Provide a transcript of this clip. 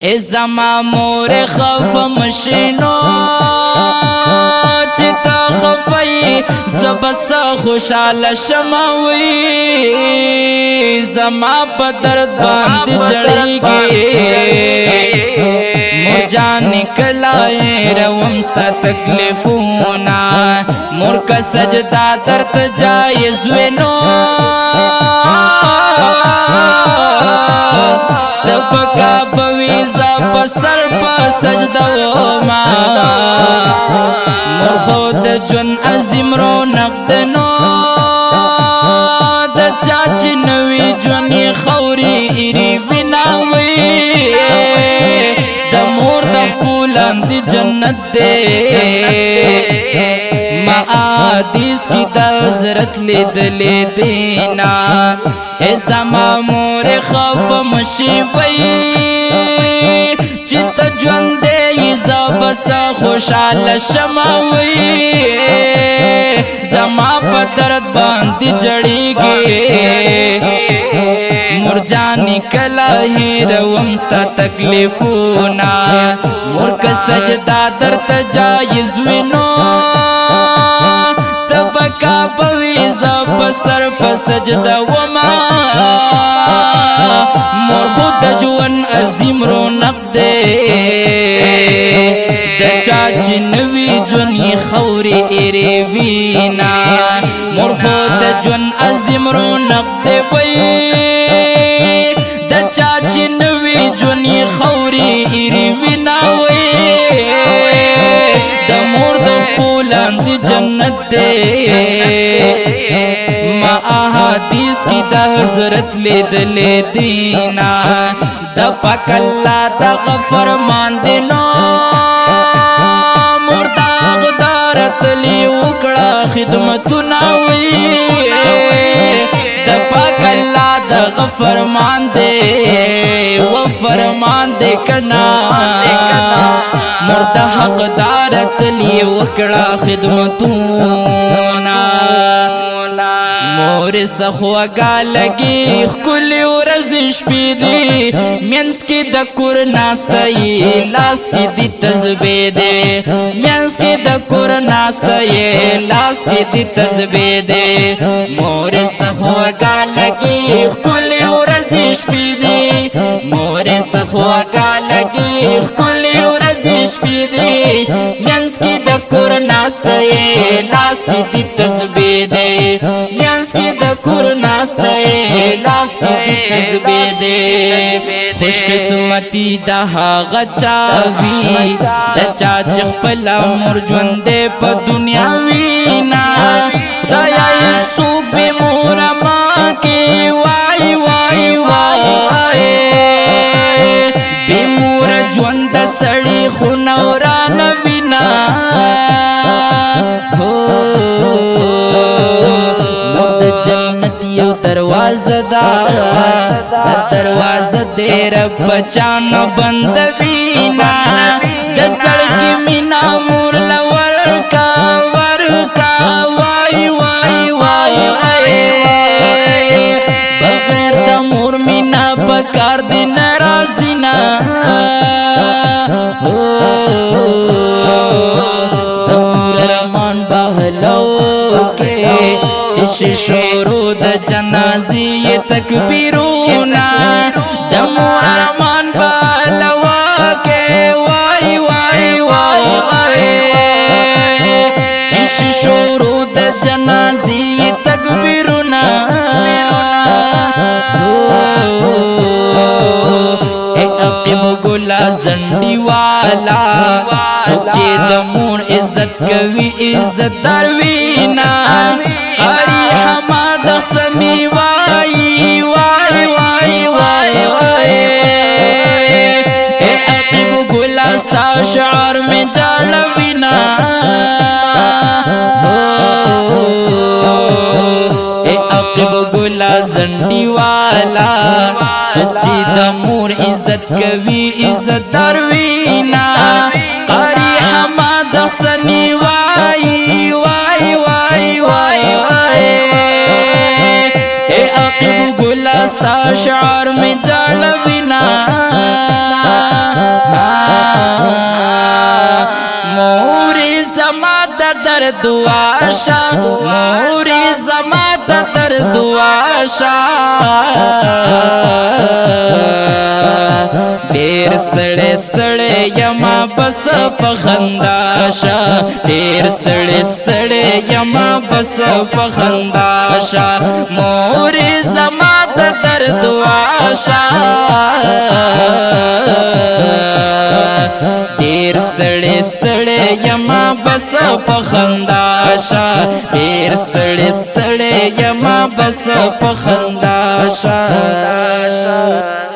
زما مور خفم شینو چتا خفای زبس خوشحال شموي زما په درد باندې جړېږي مور جان کلای روم ستا تکلیفونا مور کا سجدا درت جایز وینو تبکا بویزا پسر پا سجدو ما مور خود جن عظیم رو نقدنو دا چاچی نوی جنی خوری ایری بناوی دا مور دا پولان دی جنت دے ما آدیس کی دا حضرت لیدلی دینا زما مور خفم شیوی چیتا جوندے زبسا خوشحال شموی زما پا درد باندی جڑیگی مور جانی کلاہی روم ستا تکلیفونا مور کا سجدہ درت جائز وینو تبکا بویزا پسر پسجدہ وما مور خود جوان عظیم رونق دے دا چاچی نوی جونی خوری ایری وینا مور خود جوان عظیم رونق دے وی دا چاچی نوی جونی خوری ایری وینا وی دا مور دا پولان دی جنت دے ما احادیث کی دا حضرت لیدلی دینا دا پاک اللہ دا غفر مان دینا مور دا غدارت لی وکڑا خدمتو ناوی دا پاک اللہ دا غفر مان دے وفرمان دے کنا مور دا حق دارت لی وکڑا خدمتونا مور سخوگا لگی خکلی ورزش پیدی مینس کی دا کور ناستایی لاس کی دی تزبیدے مینس کی دا کور ناستایی لاس کی دی تزبیدے مور سخوگا لگی خکلی ورزش پیدی مور سخوگا لگی خکلی ورزش پیدی مینس کی دا کور ناستایی لاس کی دی تزبیدے مینس کی دا کور ناستایی لاس کی دی تزبیدے خوش قسمتی دا حاغ چاوی دا چاچ خپلا مور جوندے پا دنیا وینا دا یا یسو بی مورا ماں کی وائی وائی وائی بی مورا جوند سڑی خونوران وینا یو دروازه دا دروازه دے رب بچانو بند وینا د سړکی مینا مور لورکا ورکا وای وای وای بغیر د مور مینا پکار دی ناراضینا رمان بهلو کے چش شروع دا جنازی تکبیرونا دا مور رمان بالوا کے وائی وائی وائی چش شروع دا جنازی تکبیرونا اقب گلا زنڈی والا سوچے دا مور عزت کوي عزت دروینا قاری حماد سمی وائی وائی وائی وائی وائی اے عقب گلاستا شعر میں جالوینا اے عقب گلا زنڈی والا سچی دمور عزت کوي عزت دروینا قاری حماد سمی وائی وائی وائی وائی وائی اے عقب گلاستا شعر می جړوینا مورې زما د درد واشه مورې زما د درد واشه ډېر ستړی ستړی یما بس په خندا شه ډېر ستړی ستړی یما بس په خندا شه مورې زما د درد واشه ډېر ستړی ستړی یما بس په خندا شه ډېر ستړی ستړی یما بس په خندا شه